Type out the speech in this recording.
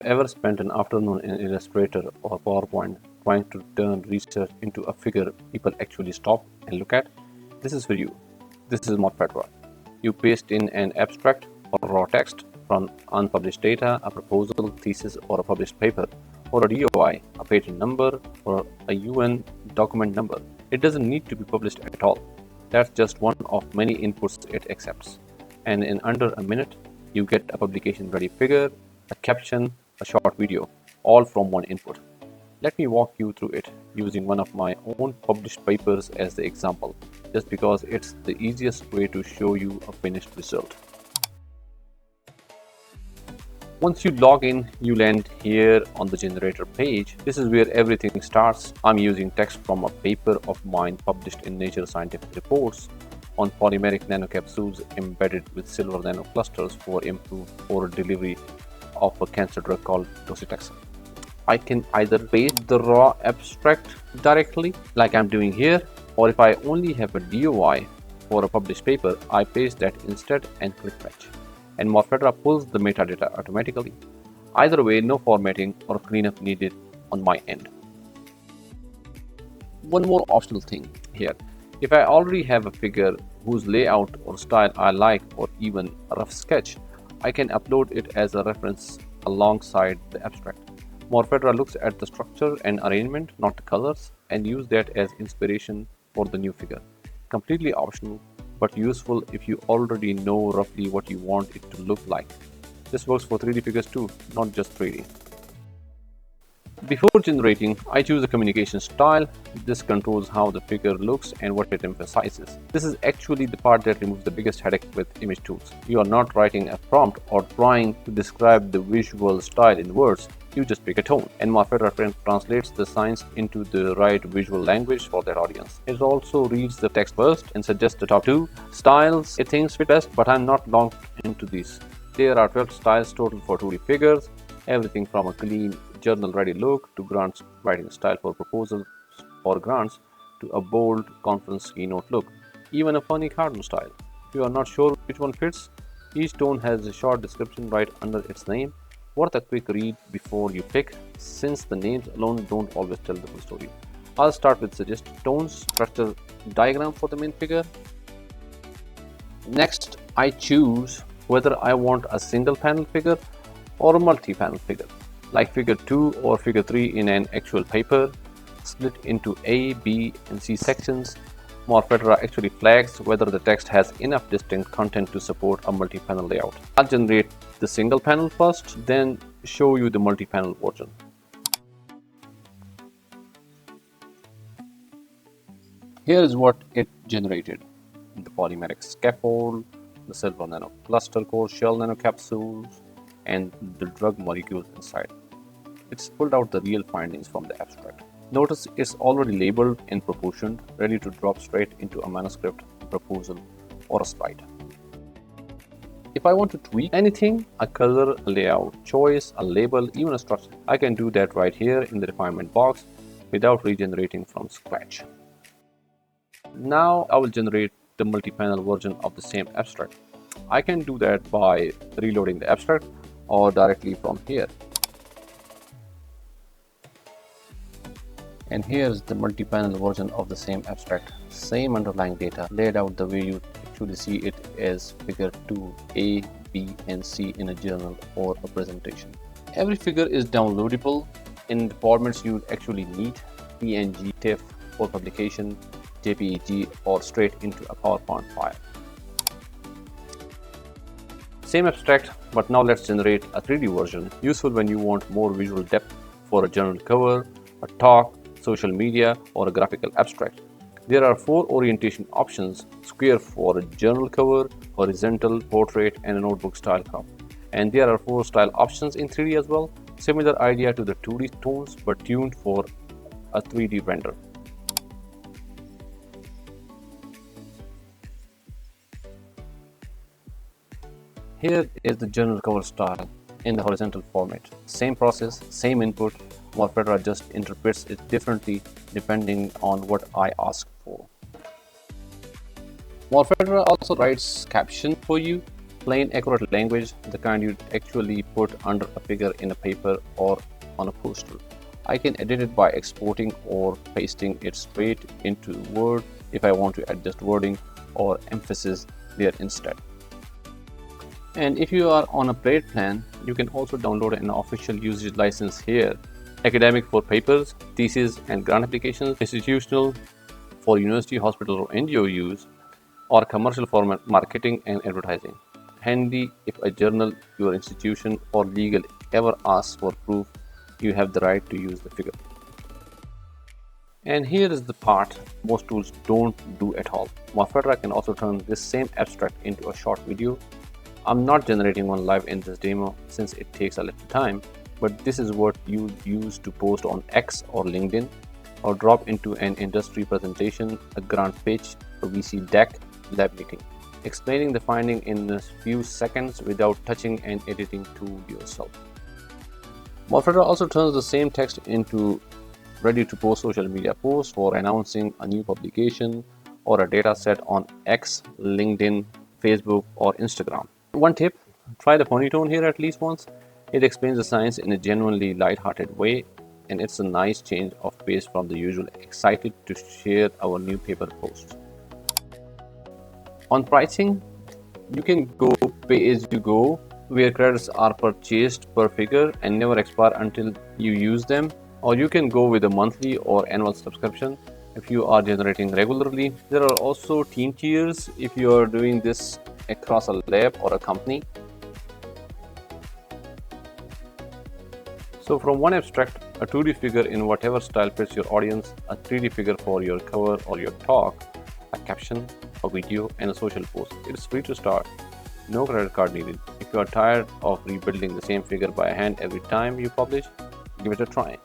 Ever spent an afternoon in Illustrator or PowerPoint trying to turn research into a figure people actually stop and look at? This is for you. This is morphedra. You paste in an abstract or raw text from unpublished data, a proposal, thesis, or a published paper, or a DOI, a patent number, or a UN document number. It doesn't need to be published at all. That's just one of many inputs it accepts. And in under a minute, you get a publication ready figure, a caption, a short video, all from one input. Let me walk you through it using one of my own published papers as the example, just because it's the easiest way to show you a finished result. Once you log in, you land here on the generator page. This is where everything starts. I'm using text from a paper of mine published in Nature Scientific Reports on polymeric nanocapsules embedded with silver nanoclusters for improved oral delivery of a cancer drug called docetaxel. I can either paste the raw abstract directly, like I'm doing here, or if I only have a DOI for a published paper, I paste that instead and click fetch. And morphedra pulls the metadata automatically. Either way, no formatting or cleanup needed on my end. One more optional thing here. If I already have a figure whose layout or style I like, or even a rough sketch, I can upload it as a reference alongside the abstract. Morphedra looks at the structure and arrangement, not the colors, and use that as inspiration for the new figure. Completely optional, but useful if you already know roughly what you want it to look like. This works for 3D figures too, not just 3D. Before generating, I choose a communication style. This controls how the figure looks and what it emphasizes. This is actually the part that removes the biggest headache with image tools. You are not writing a prompt or trying to describe the visual style in words. You just pick a tone, and morphedra translates the science into the right visual language for that audience. It also reads the text first and suggests the top 2 styles it thinks fit best, but I'm not locked into these. There are 12 styles total for 2D figures, everything from a clean journal-ready look to grants writing style for proposals or grants to a bold conference keynote look, even a funny cartoon style. If you are not sure which one fits, each tone has a short description right under its name, worth a quick read before you pick, since the names alone don't always tell the full story. I'll start with suggested tones, structure diagram for the main figure. Next, I choose whether I want a single panel figure or a multi-panel figure, like figure 2 or figure 3 in an actual paper, split into A, B, and C sections. Morphedra actually flags whether the text has enough distinct content to support a multi-panel layout. I'll generate the single panel first, then show you the multi-panel version. Here is what it generated: the polymeric scaffold, the silver nanocluster core shell nanocapsules, and the drug molecules inside. It's pulled out the real findings from the abstract. Notice it's already labeled and proportioned, ready to drop straight into a manuscript, a proposal, or a slide. If I want to tweak anything, a color, a layout choice, a label, even a structure, I can do that right here in the refinement box without regenerating from scratch. Now I will generate the multi-panel version of the same abstract. I can do that by reloading the abstract or directly from here. And here's the multi-panel version of the same abstract. Same underlying data laid out the way you actually see it as figure 2, A, B, and C in a journal or a presentation. Every figure is downloadable in the formats you actually need: PNG, TIFF for publication, JPEG, or straight into a PowerPoint file. Same abstract, but now let's generate a 3D version, useful when you want more visual depth for a journal cover, a talk, social media, or a graphical abstract. There are 4 orientation options: square for a journal cover, horizontal, portrait, and a notebook style crop. And there are 4 style options in 3D as well. Similar idea to the 2D tones, but tuned for a 3D render. Here is the journal cover style in the horizontal format. Same process, same input. Morphedra just interprets it differently depending on what I ask for. Morphedra also writes caption for you. Plain, accurate language, the kind you'd actually put under a figure in a paper or on a poster. I can edit it by exporting or pasting it straight into Word if I want to adjust wording or emphasis there instead. And if you are on a paid plan, you can also download an official usage license here. Academic for papers, theses and grant applications, institutional for university, hospital or NGO use, or commercial for marketing and advertising. Handy if a journal, your institution or legal ever asks for proof you have the right to use the figure. And here is the part most tools don't do at all. Morphedra can also turn this same abstract into a short video. I'm not generating one live in this demo since it takes a little time, but this is what you use to post on X or LinkedIn, or drop into an industry presentation, a grant pitch, a VC deck, lab meeting, explaining the finding in a few seconds without touching an editing tool yourself. Morphedra also turns the same text into ready-to-post social media posts for announcing a new publication or a data set on X, LinkedIn, Facebook, or Instagram. One tip, try the funny tone here at least once. It explains the science in a genuinely light-hearted way, and it's a nice change of pace from the usual excited to share our new paper post. On pricing, you can go pay as you go, where credits are purchased per figure and never expire until you use them, or you can go with a monthly or annual subscription if you are generating regularly. There are also team tiers if you are doing this across a lab or a company. So from one abstract, a 2D figure in whatever style fits your audience, a 3D figure for your cover or your talk, a caption, a video, and a social post. It's free to start. No credit card needed. If you are tired of rebuilding the same figure by hand every time you publish, give it a try.